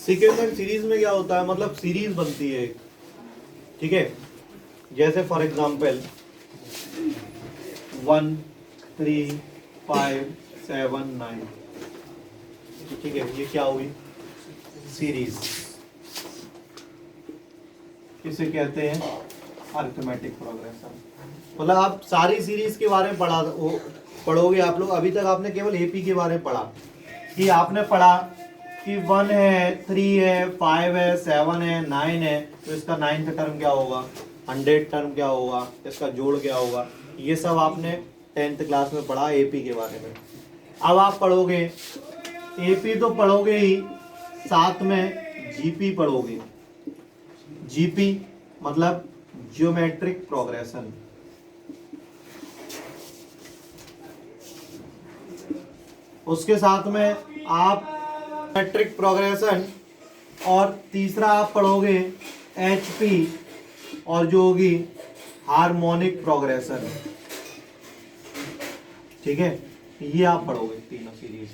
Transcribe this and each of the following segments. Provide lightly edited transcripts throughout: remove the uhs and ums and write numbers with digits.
Sequence and series में क्या होता है, मतलब सीरीज बनती है, ठीक है। जैसे फॉर एग्जांपल 1 3 5 7 9, ठीक है, ये क्या हुई, सीरीज। इसे कहते हैं अरिथमेटिक प्रोग्रेशन। मतलब आप सारी सीरीज के बारे में पढ़ोगे आप लोग। अभी तक आपने केवल एपी के बारे में पढ़ा, कि आपने पढ़ा कि 1 है, 3 है, 5 है, 7 है, 9 है, तो इसका 9th टर्म क्या होगा, 100 टर्म क्या होगा, इसका जोड़ क्या होगा, ये सब आपने 10th क्लास में पढ़ा एपी के बारे में। अब आप पढ़ोगे एपी तो पढ़ोगे ही, साथ में जीपी पढ़ोगे। जीपी मतलब ज्योमेट्रिक प्रोग्रेशन। उसके साथ में आप ज्योमेट्रिक प्रोग्रेशन, और तीसरा आप पढ़ोगे एचपी, और जो होगी हार्मोनिक प्रोग्रेशन, ठीक है। ये आप पढ़ोगे तीनों series,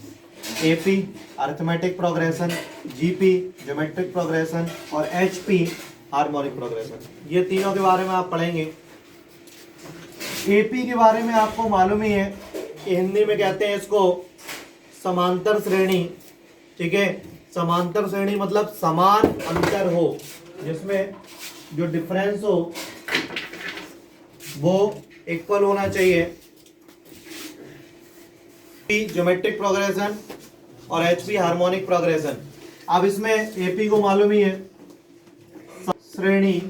AP arithmetic progression, GP geometric progression, और एचपी हार्मोनिक प्रोग्रेशन। ये तीनों के बारे में आप पढ़ेंगे। एपी के बारे में आपको मालूम ही है कि हिंदी में कहते हैं इसको समांतर श्रेणी, ठीक है। समांतर श्रेणी मतलब समान अंतर हो, जिसमें जो डिफरेंस हो वो इक्वल होना चाहिए। ज्योमेट्रिक प्रोग्रेशन और एचपी हार्मोनिक प्रोग्रेशन। अब इसमें एपी को मालूम ही है, श्रेणी,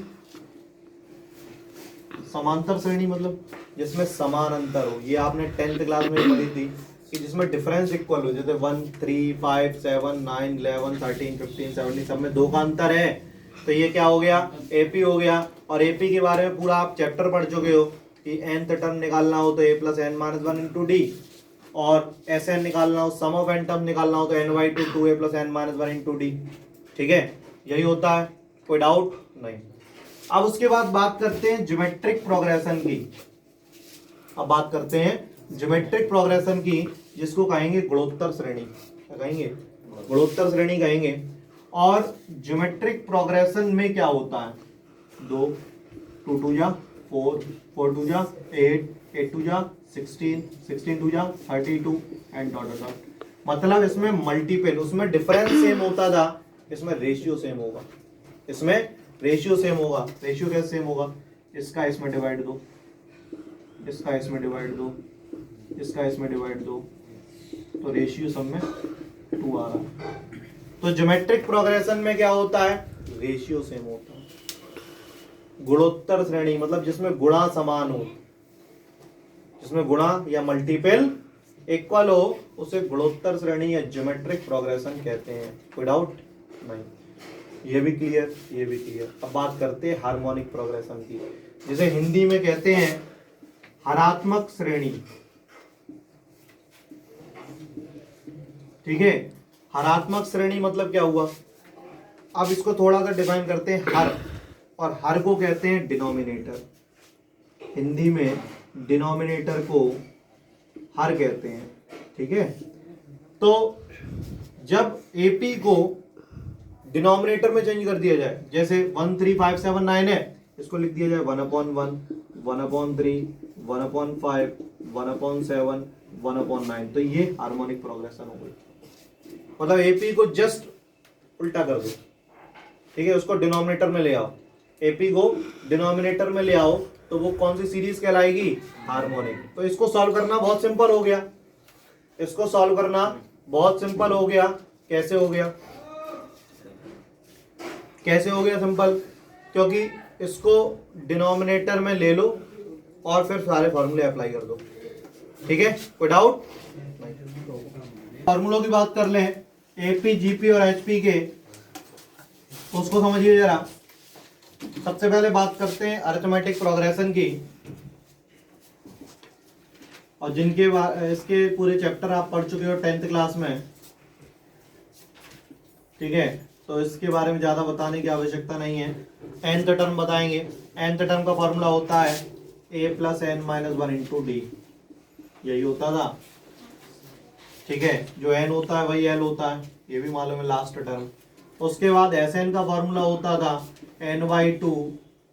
समांतर श्रेणी मतलब जिसमें समान अंतर हो। ये आपने 10th क्लास में पढ़ी थी कि जिसमें डिफरेंस इक्वल हो, जैसे 1 3 5 7 9 11 13 15 17 सब में 2 का अंतर है, तो ये क्या हो गया, एपी हो गया। और एपी के बारे में पूरा आप चैप्टर पढ़ चुके हो कि nth टर्म निकालना हो तो a plus N minus 1 into d, और एस एन निकालना हो, सम ऑफ एन टर्म निकालना हो तो n by two 2a plus N minus 1 into d, ठीक है। यही होता है, कोई डाउट नहीं। अब उसके बाद बात करते हैं ज्योमेट्रिक प्रोग्रेशन की। अब बात करते हैं ज्योमेट्रिक प्रोग्रेशन की, जिसको कहेंगे गुणोत्तर श्रेणी। क्या कहेंगे, गुणोत्तर श्रेणी कहेंगे। और ज्योमेट्रिक प्रोग्रेशन में क्या होता है, 2 2 2 जा 4 4 2 जा 8 8 2 जा 16 16 2 जा 32 एंड डॉट डॉट। मतलब इसमें मल्टीपल, उसमें डिफरेंस सेम होता था, इसमें रेशियो सेम होगा। इसमें रेशियो सेम होगा। रेशियो कैसे सेम होगा, इसका इसमें डिवाइड दो, इसका इसमें डिवाइड दो, इसका इसमें डिवाइड दो, तो रेशियो सब में 2 आ रहा है। तो ज्योमेट्रिक प्रोग्रेशन में क्या होता है, रेशियो सेम होता है। गुणोत्तर श्रेणी मतलब जिसमें गुणा समान हो, जिसमें गुणा या मल्टीपल इक्वल हो, उसे गुणोत्तर श्रेणी या ज्योमेट्रिक प्रोग्रेशन कहते हैं। कोई डाउट नहीं, ये भी क्लियर, ये भी क्लियर। अब बात करते हैं हार्मोनिक प्रोग्रेशन की, जिसे हिंदी में कहते हैं हरात्मक श्रेणी, ठीक है। हरात्मक श्रेणी मतलब क्या हुआ, अब इसको थोड़ा सा डिफाइन करते हैं। हर, और हर को कहते हैं डिनोमिनेटर। हिंदी में डिनोमिनेटर को हर कहते हैं, ठीक है। तो जब एपी को डिनोमिनेटर में चेंज कर दिया जाए, जैसे 1 3 5 7 9 है, इसको लिख दिया जाए 1/1 1/3 1/5 1/7 1/9, तो ये हार्मोनिक प्रोग्रेशन हो गई। मतलब एपी को जस्ट उल्टा कर दो, ठीक है, उसको डिनोमिनेटर में ले आओ। एपी को डिनोमिनेटर में ले आओ तो वो कौन सी सीरीज कहलाएगी, हार्मोनिक। तो इसको सॉल्व करना बहुत सिंपल हो गया, इसको सॉल्व करना बहुत सिंपल हो गया। कैसे हो गया, कैसे हो गया सिंपल, क्योंकि इसको डिनोमिनेटर में ले लो और फिर सारे फॉर्मूले अप्लाई कर दो, ठीक है। कोई डाउट नहीं। फॉर्मूलों की बात कर लें, एपी जीपी और एचपी के, तो उसको समझिए जरा। सबसे पहले बात करते हैं अरिथमेटिक प्रोग्रेशन की, और जिनके इसके पूरे चैप्टर आप पढ़ चुके हो 10th क्लास में, ठीक है। तो इसके बारे में ज्यादा बताने की आवश्यकता नहीं है। nth टर्म बताएंगे। nth टर्म का फॉर्मूला होता है a plus N minus 1 into d, यही होता था, ठीक है। जो n होता है वही l होता है, ये भी मालूम है। लास्ट टर्म उसके बाद एस एन का फॉर्मूला होता था N by two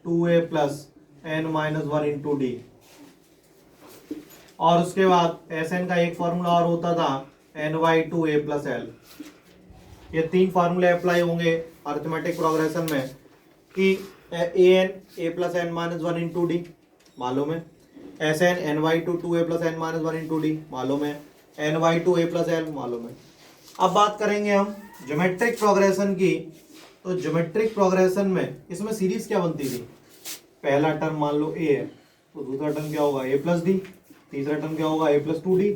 two A plus N minus one into d, और उसके बाद एस एन का एक फॉर्मूला और होता था N by two A plus L. ये तीन फार्मूले अप्लाई होंगे अरिथमेटिक प्रोग्रेशन में कि A N A plus N minus one into D मालूम है, S N N by two A plus N minus one into D मालूम है, N by two A plus L मालूम है। अब बात करेंगे हम ज्योमेट्रिक प्रोग्रेशन की। तो ज्योमेट्रिक प्रोग्रेशन में इसमें सीरीज क्या बनती थी, पहला टर्म मान लो ए है तो दूसरा टर्म क्या होगा ए प्लस डी, तीसरा टर्म क्या होगा ए प्लस टू डी,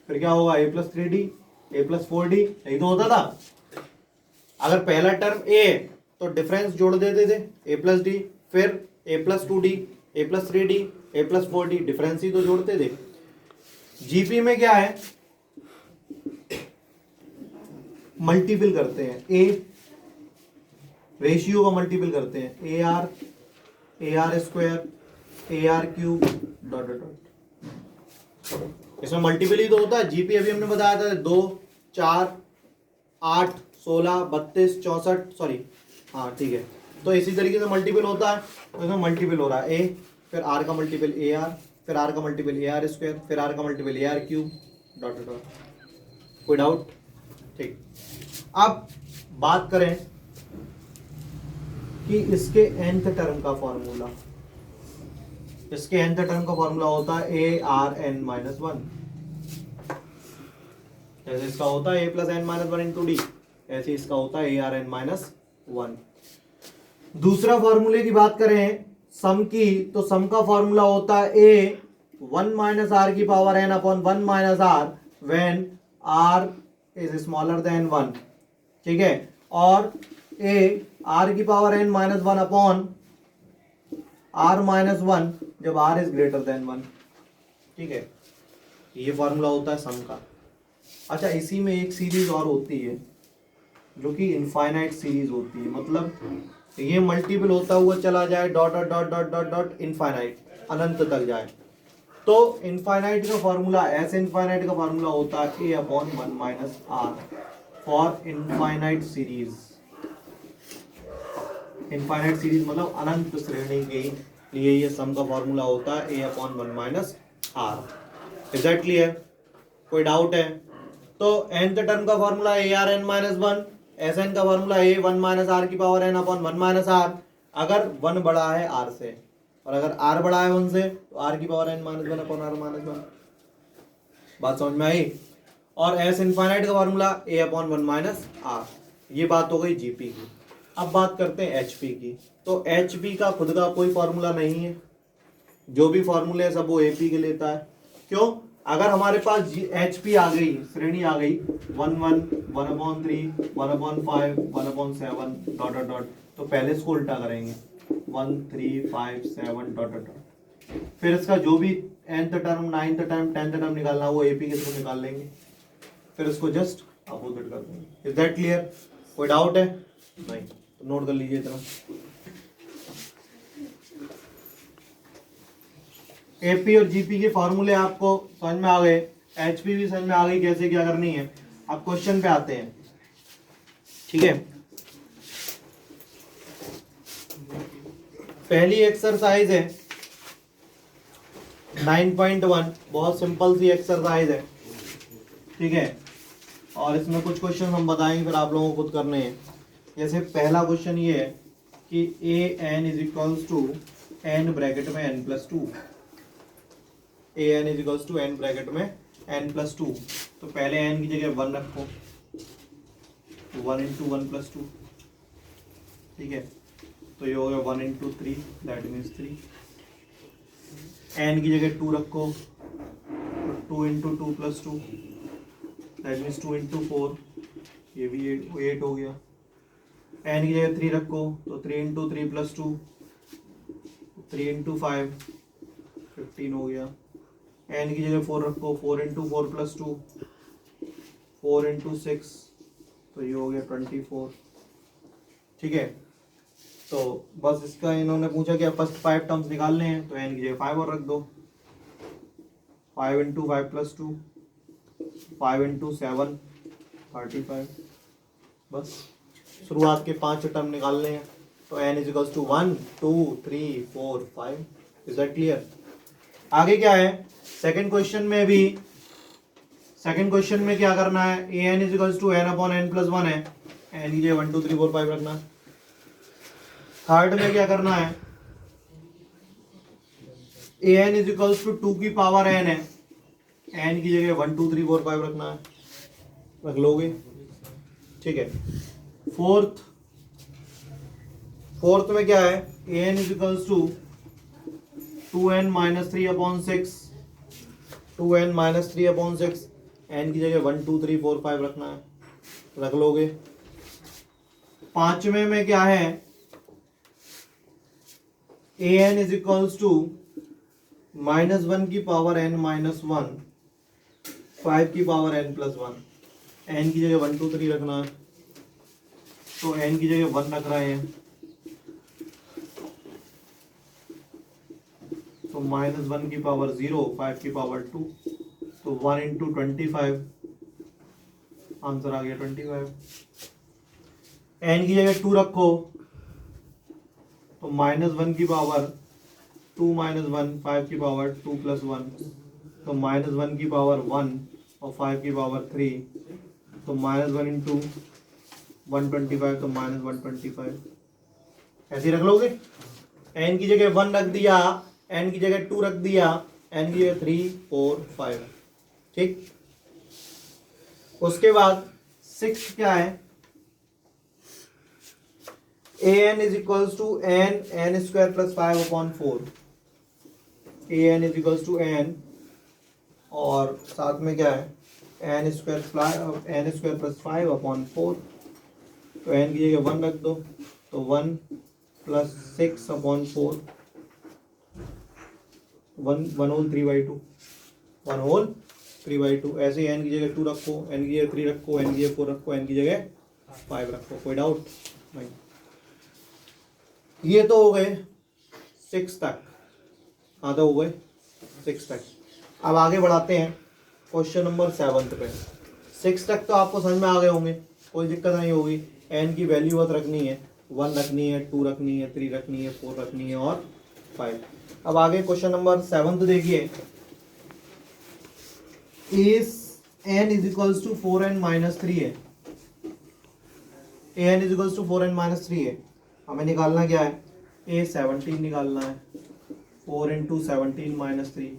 फिर क्या होगा ए प्लस थ्री डी, ए प्लस फोर डी, यही तो होता था। अगर पहला टर्म ए तो डिफरेंस जोड़ देते थे ए प्लस डी, फिर ए प्लस टू डी, ए प्लस थ्री डी, ए प्लस फोर डी, डिफरेंस ही तो जोड़ते थे। जीपी में क्या है, मल्टीपल करते हैं, ए रेशियो का मल्टीपल करते हैं, ए आर स्क्वायर, ए R cube dot dot dot, इसमें मल्टीपल ही तो होता है। जीपी अभी हमने बताया था 2 4 8 16 32 64, सॉरी हाँ ठीक है, तो इसी तरीके से मल्टीपल होता है। तो इसमें मल्टीपल हो रहा है ए, फिर आर का मल्टीपल ए आर, फिर आर का मल्टीपल ए आर स्क्वायर, फिर आर का multiple A R cube dot dot dot. कोई डाउट? ठीक। अब बात करें कि इसके nth टर्म का फॉर्मूला, इसके nth टर्म का फॉर्मूला होता है A R N minus one, जैसे इसका होता है A plus N minus one into D, ऐसे इसका होता है A R N minus one. दूसरा फॉर्मूले की बात करें सम की, तो सम का फॉर्मूला होता है ए वन माइनस आर की power N upon one minus R when R is smaller than one, ठीक है, और ए आर की power N minus one upon are minus one जब R is greater than one, ठीक है, ये formula होता है सम का। अच्छा, इसी में एक सीरीज और होती है जो कि इनफाइनाइट सीरीज होती है, मतलब ये मल्टीपल होता हुआ चला जाए dot dot dot dot dot dot infinite, अनंत तक जाए। तो इनफाइनाइट का फॉर्मूला, एस इनफाइनाइट का फॉर्मूला होता है A upon one minus R for infinite series. Infinite series मतलब अनंत श्रेणी के लिए ये सम का फॉर्मूला होता है A upon one minus R. Is that clear? कोई डाउट है? तो nth टर्म का formula A R N minus one, S N का formula A one minus R की power N upon one minus R, अगर one बड़ा है are से और अगर आर बड़ा है वन से तो आर की power N minus one upon are minus one. बात समझ में आई? और एस इनफाइनाइट का formula a upon one minus r. ये बात हो गई जीपी की। अब बात करते हैं एचपी की। तो एचपी का खुद का कोई फॉर्मूला नहीं है, जो भी फॉर्मूले है सब वो एपी के लेता है। क्यों? अगर हमारे पास एच पी आ गई, श्रेणी आ गई 1 1 1 upon 3 1 upon 5 1 upon 7 dot dot dot, तो पहले इसको उल्टा करेंगे 1 3 5 7 डॉट डॉट डॉट, फिर इसका जो भी nth term 9th term 10th term निकालना वो एपी के थ्रू निकाल लेंगे, फिर इसको जस्ट अपोजिट कर देंगे। Is that clear? कोई डाउट है? नहीं, तो नोट कर लीजिए इतना। एपी और जीपी के फॉर्मूले आपको समझ में आ गए, एचपी भी समझ में आ गई कैसे क्या करनी है। अब क्वेश्चन पे आते हैं, ठीक है। पहली एक्सरसाइज है 9.1, बहुत सिंपल सी एक्सरसाइज है, ठीक है, और इसमें कुछ क्वेश्चन हम बताएंगे फिर आप लोगों को खुद करने हैं। जैसे पहला क्वेश्चन ये है कि A N is equals to N bracket में N plus two, A N is equals to N bracket में एन प्लस टू, तो पहले एन की जगह वन रखो, 1 इंटू वन प्लस टू, ठीक है, तो ये हो गया 1 into three, that means 3। N की जगह 2 रखो, तो 2 into two plus two, that means 2 into 4, ये भी 8 हो गया। एन की जगह 3 रखो, तो 3 into three plus two, 3 into 5 15 हो गया। एन की जगह 4 रखो, 4 into four plus two, 4 into six, तो ये हो गया 24, ठीक है। तो बस इसका इन्होंने पूछा कि फर्स्ट 5 टर्म्स निकालने हैं, तो एन की जगह 5 और रख दो, 5 into five plus two, 5 into 7 35, बस शुरुआत के 5 टर्म निकालने हैं, तो n is equals to 1 2 3 4 5। Is that clear? आगे क्या है, सेकंड क्वेश्चन में क्या करना है, A N is equals to N upon N plus 1 है, एन की जगह 1 2 3 4 5 रखना है। थर्ड में क्या करना है, A N is equals to 2 की पावर n है, एन की जगह 1 2 3 4 5 रखना है, रख लोगे, ठीक है। फोर्थ में क्या है, A N is equals to 2n minus 3 upon 6, 2n minus 3 upon 6, N की जगह 1 2 3 4 5 रखना है, रख लोगे। पांचवें में क्या है, A N is equals to -1 की पावर n माइनस 1, 5 की पावर n प्लस 1, एन की जगह 1 2 3 रखना है, तो एन की जगह 1 रख रहे हैं, तो -1 की पावर 0, 5 की पावर 2, तो 1 इंटू 25, आंसर आ गया 25। एन की जगह 2 रखो, तो -1 की पावर 2 माइनस 1, 5 की पावर 2 प्लस 1, तो -1 की पावर 1 और 5 की पावर 3, तो -1 इंटू 125, तो -125, ऐसे ही रख लोगे। एन की जगह 1 रख दिया, एन की जगह 2 रख दिया, एन की जगह 3 4 5, ठीक। उसके बाद 6 क्या है, A N is equals to N square plus 5 upon 4, A N is equals to N और साथ में क्या है, एन स्क्वायर प्लस 5 अपॉन 4, तो एन की जगह 1 रख दो, तो 1 प्लस 6 अपॉन 4, 1 होल 3/2, 1 होल 3/2। ऐसे ही एन की जगह 2 रखो, एन की जगह 3 रखो, एन की जगह 4 रखो, एन की जगह 5 रखो। कोई डाउट नहीं? ये तो हो गए 6 तक। हाँ तो हो गए 6 तक। अब आगे बढ़ाते हैं क्वेश्चन नंबर 7 पे। 6 तक तो आपको समझ में आ गए होंगे, कोई दिक्कत नहीं होगी। एन की वैल्यू बस रखनी है, 1 रखनी है, 2 रखनी है, 3 रखनी है, 4 रखनी है और 5। अब आगे क्वेश्चन नंबर 7 तो देखिए, N is equals to 4n minus 3 है, A N is equals to 4n minus 3 है। हमें निकालना क्या है, ए 17 निकालना है, 4 into 17 minus 3,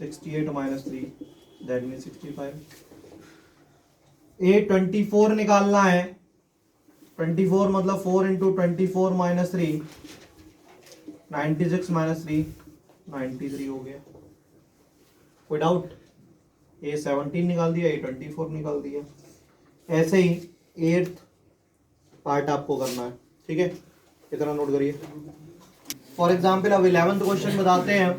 68 minus 3, that mean 65। ए 24 निकालना है, 24 मतलब 4 इंटू 24 माइनस 3, 96 माइनस 3, 93 हो गया। कोई डाउट? ए 17 निकाल दिया, ए 24 निकाल दिया। ऐसे ही 8th पार्ट आपको करना है, ठीक है, इतना नोट करिए। फॉर एग्जाम्पल अब 11th क्वेश्चन बताते हैं।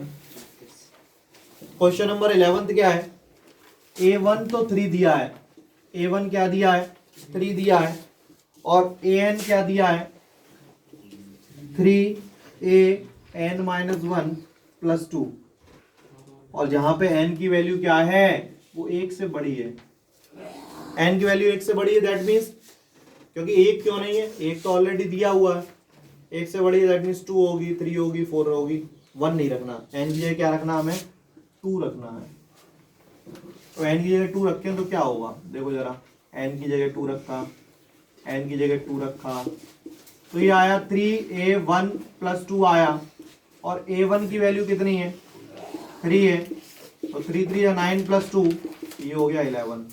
क्वेश्चन नंबर 11 क्या है, A1 तो 3 दिया है, A1 क्या दिया है, 3 दिया है, और AN क्या दिया है, 3AN माइनस 1 प्लस 2, और जहां पे n की वैल्यू क्या है, वो 1 से बड़ी है। n की वैल्यू 1 से बड़ी है, दैट मीन्स, क्योंकि 1 क्यों नहीं है, 1 तो ऑलरेडी दिया हुआ है, 1 से बड़ी है, दैट मीन्स 2 होगी, 3 होगी, 4 होगी, 1 नहीं रखना। n की जगह क्या रखना, हमें 2 रखना है। तो n की जगह 2 रखें तो क्या होगा, देखो जरा, n की जगह 2 रखा, n की जगह 2 रखा, तो ये आया 3a1 प्लस 2 आया, और a1 की वैल्यू कितनी है, 3 है, तो 3 3 या 9 प्लस 2, ये हो गया 11।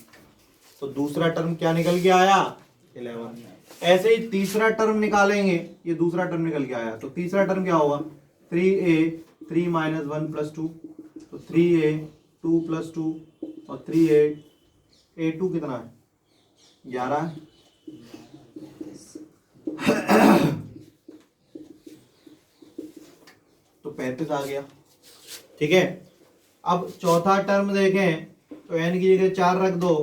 तो दूसरा टर्म क्या निकल के आया, 11। ऐसे ही तीसरा टर्म निकालेंगे, ये दूसरा टर्म निकल के आया, तो तीसरा टर्म क्या होगा, 3a 3 माइनस 1 प्लस 2, तो 3a 2 प्लस 2, और 3a a2 कितना है, 11 है। तो 35 आ गया, ठीक है। अब चौथा टर्म देखें, तो n की जगह 4 रख दो,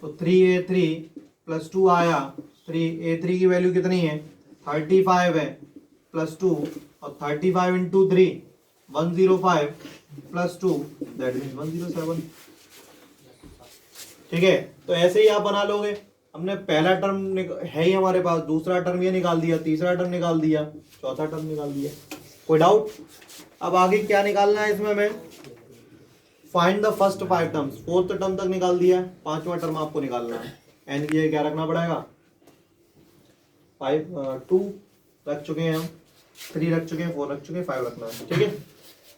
तो 3a3 प्लस 2 आया, 3a3 की वैल्यू कितनी है, 35 है, प्लस 2, और 35 इंटू 3 105 प्लस 2, दैट मीन्स 107। ठीक है, तो ऐसे ही आप बना लोगे। हमने पहला टर्म है ही हमारे पास, दूसरा टर्म ये निकाल दिया, तीसरा टर्म निकाल दिया, चौथा टर्म निकाल दिया। कोई डाउट? अब आगे क्या निकालना है इसमें हमें? Find the first 5 terms, fourth term तक निकाल दिया है, पांचवा टर्म आपको निकालना है। एन की जगह क्या रखना पड़ेगा? 2 रख चुके हैं हम, 3 रख चुके हैं, 4 रख चुके हैं, 5 रखना है। ठीक है,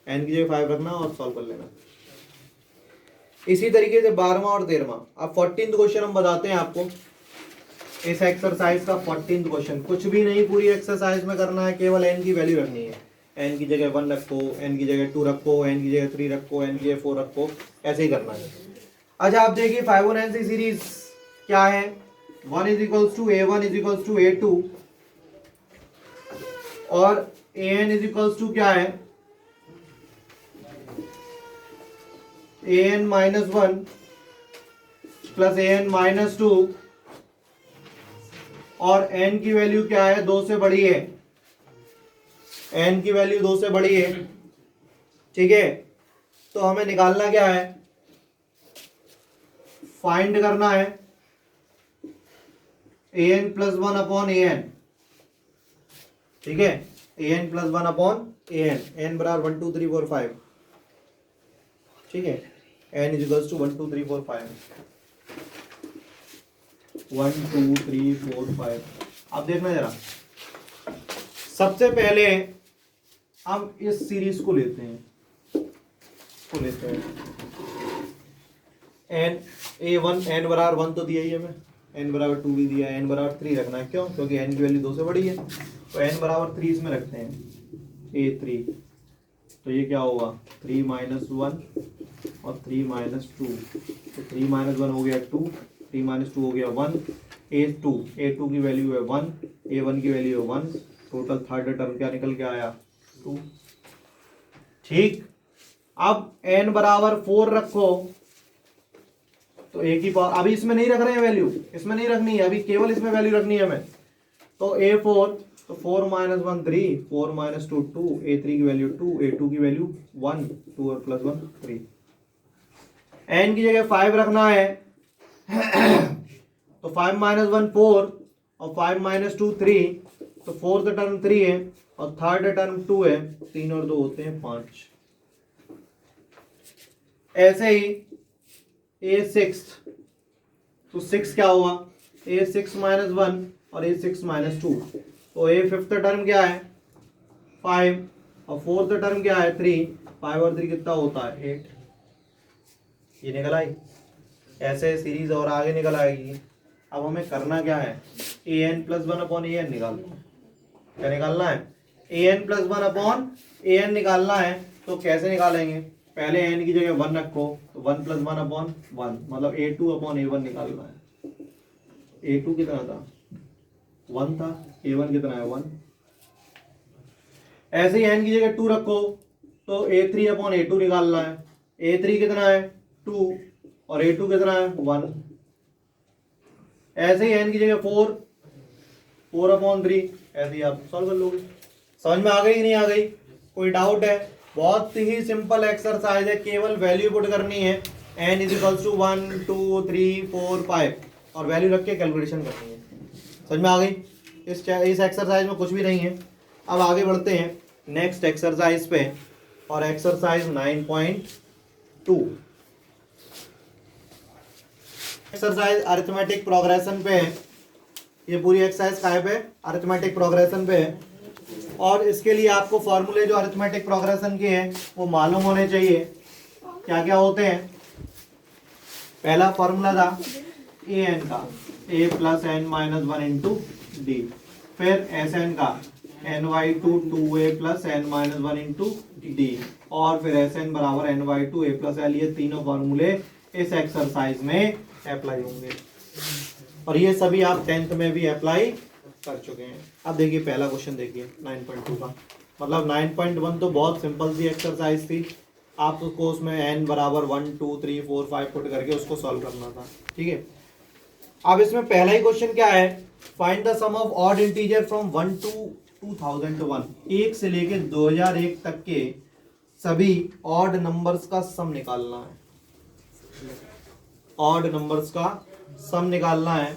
एन की जगह 5 रखना और सॉल्व कर लेना। इसी तरीके से 12वां और 13वां। अब 14th क्वेश्चन हम बताते हैं आपको, इस एक्सरसाइज का 14th क्वेश्चन। कुछ भी नहीं पूरी एक्सरसाइज में करना है, केवल एन की वैल्यू रखनी है। एन की जगह 1 रखो, एन की जगह 2 रखो, एन की जगह 3 रखो, एन की जगह 4 रखो, ऐसे ही करना है। अच्छा आप देखिए फाइबोनाची सीरीज क्या है? 1 is equals to A1 is equals to A2 और AN इज इक्वल्स टू क्या है? AN minus 1 plus AN minus 2 और n की वैल्यू क्या है? 2 से बड़ी है। n की वैल्यू 2 से बड़ी है। ठीक है, तो हमें निकालना क्या है? फाइंड करना है an प्लस 1 अपॉन an। ठीक है, an plus 1 upon an, n बराबर 1 2 3 4 5। ठीक है, n इज इक्वल्स टू 1 2 3 4 5, 1 2 3 4 5। अब देखना जरा, सबसे पहले हम इस सीरीज को लेते हैं, n a1 n बराबर 1 तो दिया ही हमें, n बराबर 2 भी दिया, n बराबर 3 रखना है। क्यों? क्योंकि n की वैल्यू 2 से बड़ी है, तो n बराबर 3 इसमें रखते हैं, a3। तो ये क्या होगा? 3 माइनस 1 और 3 माइनस 2, तो 3 माइनस 1 हो गया 2, 3 माइनस 2 हो गया 1, a2 की वैल्यू है 1, a1 की वैल्यू है 1, टोटल थर्ड टर्म क्या निकल के आया? 2। ठीक, अब n बराबर 4 रखो, तो एक ही पावर, अभी इसमें नहीं रख रहे हैं वैल्यू, इसमें नहीं रखनी है, अभी केवल इसमें वैल्यू रखनी है हमें। तो a4, तो 4 माइनस 1 3, 4 माइनस 2 2, a3 की वैल्यू 2, a2 की वैल्यू 1, 2 और प्लस 1 3। n की जगह 5 रखना है तो 5 माइनस 1 4 और 5 माइनस 2 3, तो फोर्थ टर्म 3 है और थर्ड टर्म 2 है, 3 और 2 होते हैं 5। ऐसे ही a6, तो 6 क्या हुआ? a6 माइनस 1 और a6 माइनस 2, तो a फिफ्थ टर्म क्या है? 5 और फोर्थ टर्म क्या है? 3। 5 और 3 कितना होता है? 8। ये निकल आई। ऐसे सीरीज और आगे निकल आएगी। अब हमें करना क्या है? an प्लस 1 अपॉन an निकालना है। क्या निकालना है? an प्लस 1 अपॉन an निकालना है। तो कैसे निकालेंगे? पहले n की जगह 1 रखो, तो 1 प्लस 1 अपॉन 1, मतलब a2 अपॉन a1 निकालना है। a2 कितना था? 1 था, a1 कितना है? 1। ऐसे ही n की जगह 2 रखो, तो a3 अपॉन a2 निकालना है। a3 कितना है? 2 और a2 कितना है? 1। ऐसे ही n की जगह 4 अपॉन 3, ऐसे ही आप सॉल्व कर लोगे। समझ में आ गई नहीं आ गई? कोई डाउट है? बहुत ही सिंपल एक्सरसाइज है, केवल वैल्यू पुट करनी है। n इज इक्वल्स टू 1 2 3 4 5 और वैल्यू रख के कैलकुलेशन करनी है। समझ में आ गई? इस एक्सरसाइज में कुछ भी नहीं है। अब आगे बढ़ते हैं नेक्स्ट एक्सरसाइज पे, और एक्सरसाइज 9.2 एक्सरसाइज अरिथमेटिक प्रोग्रेशन पे है। ये पूरी एक्सरसाइज काहे पे? अरिथमेटिक प्रोग्रेशन पे है। और इसके लिए आपको फॉर्मूले जो अरिथमेटिक प्रोग्रेशन के हैं वो मालूम होने चाहिए। क्या क्या होते हैं? पहला फॉर्मूला था an का, a plus N minus 1 into d. फिर Sn का ny2 2a plus N minus 1 into d. और फिर Sn बराबर ny2 a प्लस एल। ये तीनों फॉर्मूले इस एक्सरसाइज में अप्लाई होंगे और ये सभी आप 10th में भी अप्लाई कर चुके हैं। अब देखिए पहला क्वेश्चन देखिए 9.2 का, मतलब 9.1 तो बहुत सिंपल सी एक्सरसाइज थी। आपको उसमें n बराबर 1 2 3 4 5 पुट करके उसको सॉल्व करना था। ठीक है, अब इसमें पहला ही क्वेश्चन क्या है? Find the sum of odd integer from 1 to 2001। 1 से लेके 2001 तक के सभी ऑड नंबर्स का सम निकालना है। ऑड नंबर्स का सम निकालना है।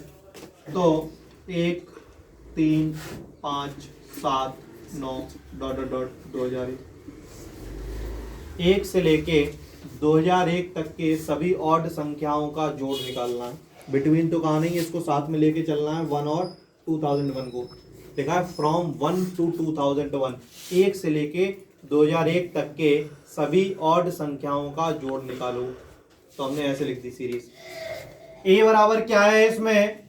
तो 1 3 5 7 9 डॉट डॉट डॉट 2001 से लेके 2001 तक के सभी ऑड संख्याओं का जोड़ निकालना है। बिटवीन तो कहा नहीं, इसको साथ में लेके चलना है 1 और 2001 को। देखा है फ्रॉम 1 to 2001, 1 से लेके 2001 तक के सभी ऑड संख्याओं का जोड़ निकालो। तो हमने ऐसे लिख दी सीरीज। ए बराबर क्या है, इसमें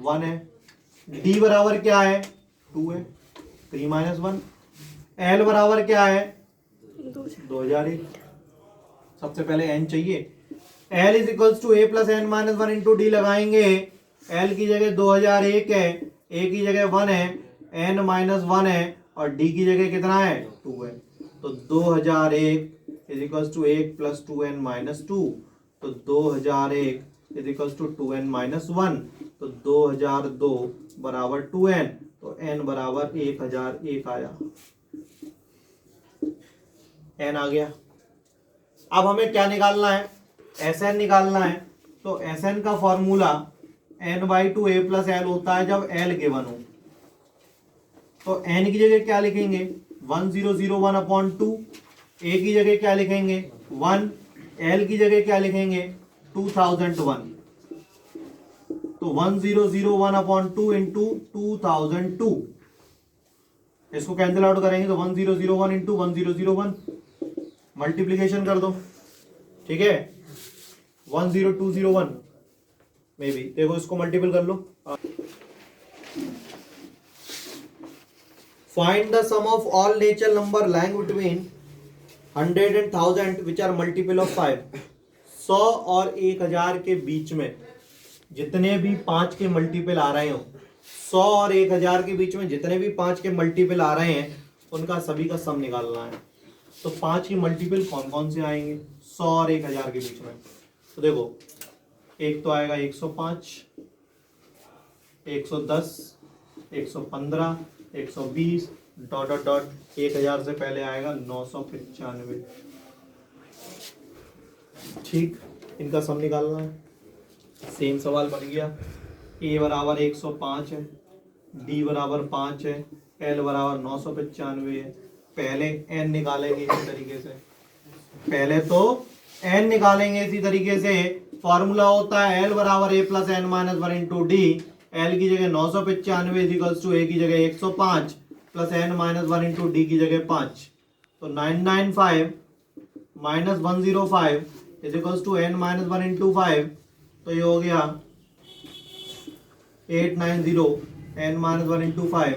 1 है। डी बराबर क्या है, 2 है, 3 - 1। एल बराबर क्या है, 2001। सबसे पहले एन चाहिए। L is equals to A plus N minus 1 into d लगाएंगे। L की जगह 2001 है, A की जगह 1 है, n माइनस 1 है और D की जगह कितना है, 2 है। तो 2001 is equals to 1 plus 2n minus 2। तो 2001 is equals to 2n minus 1। तो 2002 बराबर 2n। तो n बराबर 1001 आया, n आ गया। अब हमें क्या निकालना है, Sn निकालना है। तो Sn का formula n/2 a plus l होता है जब l गिवन हो। तो n की जगह क्या लिखेंगे, 1001 अपॉन 2। a की जगह क्या लिखेंगे, 1। l की जगह क्या लिखेंगे, 2001। तो 1001 अपॉन 2 इंटू 2002। इसको कैंसिल आउट करेंगे तो 1001 इंटू 1001 मल्टीप्लीकेशन कर दो, ठीक है। 10201 में भी देखो, इसको मल्टीपल कर लो। Find the sum of all natural number lying between 100 and 1000 which are multiple of 5। 100 और 1000 के बीच में जितने भी 5 के मल्टीपल आ रहे हो, 100 और 1000 के बीच में जितने भी 5 के मल्टीपल आ रहे हैं, उनका सभी का सम निकालना है। तो 5 की मल्टीपल कौन कौन से आएंगे 100 और 1000 के बीच में। तो देखो, एक तो आएगा 105, 110, 115, 120 डॉट डॉट डॉट 1000 से पहले आएगा 995। ठीक, इनका सम निकालना है। सेम सवाल बन गया। ए बराबर 105 है, डी बराबर 5 है, एल बराबर 995 है। पहले एन निकालेंगे इसी तरीके से, पहले तो एन निकालेंगे इसी तरीके से। फॉर्मूला होता है एल बराबर A plus N minus 1 into D. L की जगह 995 इक्वल्स टू ए की जगह 105 plus N minus 1 into D की जगह 5। तो 995 minus 105 is equals to N minus 1 into 5। तो ये हो गया 890 एन माइनस 1 इंटू 5।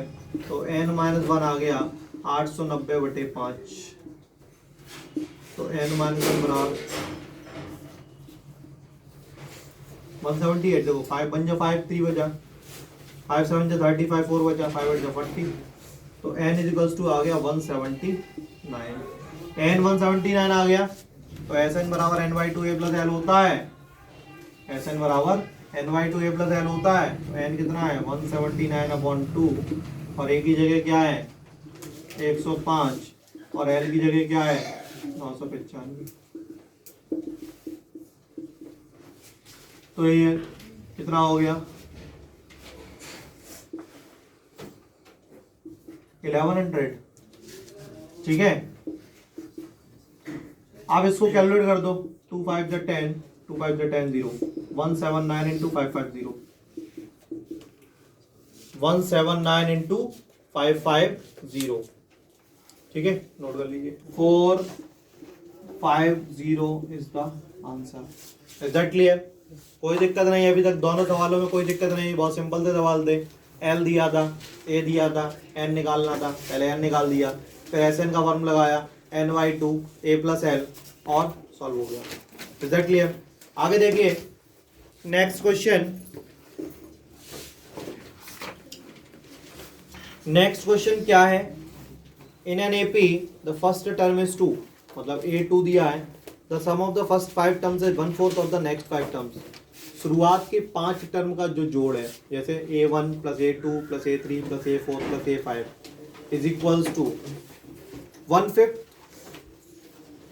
तो एन माइनस 1 आ गया 890/5। तो एन माइनस 1 बराबर 178। देखो 5 बन जा, 5 3 बचा, 5 7 जा 30, 5 4 बचा, 5 8 जा 40। तो n इज इक्वल्स टू आ गया 179। n 179 आ गया। तो Sn बराबर n/2 a प्लस l होता है। Sn बराबर n/2 a प्लस l होता है। तो n कितना है 179/2 और a की जगह क्या है 105 और l की जगह क्या है 995। तो ये कितना हो गया 1100। ठीक है, आप इसको कैलकुलेट कर दो। 2 5 जा 10, 2 5 जा 10 0, 179 इंटू 550, 179 इंटू 550। ठीक है, नोट कर लीजिए। 450 is the answer. Is that clear? कोई दिक्कत नहीं, अभी तक दोनों सवालों में कोई दिक्कत नहीं, बहुत सिंपल से सवाल थे। एल दिया था, ए दिया था, एन निकालना था, पहले एन निकाल दिया, फिर एस एन का फॉर्मूला लगाया n/2 a प्लस एल और सॉल्व हो गया। Is that clear? आगे देखिए नेक्स्ट क्वेश्चन। नेक्स्ट क्वेश्चन क्या है, in an AP the first term is 2, मतलब A2 दिया है। The sum of the first 5 terms is 1/4 of the next 5 terms. शुरुआत के 5 टर्म का जो जोड़ है, जैसे A1 plus A2 plus A3 plus A4 plus A5 is equals to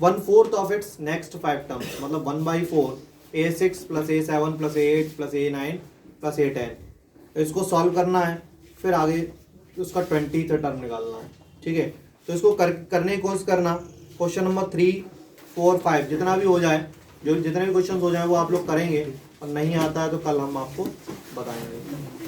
1/4 of its next 5 terms, मतलब 1/4 A6 plus A7 plus A8 plus A9 plus A10 इसको solve करना है, फिर आगे उसका 20th टर्म निकालना है। ठीक है, तो इसको करने की कोशिश करना। क्वेश्चन नंबर 3, 4, 5 जितना भी हो जाए, जो जितने भी क्वेश्चन हो जाए वो आप लोग करेंगे, और नहीं आता है तो कल हम आपको बताएंगे।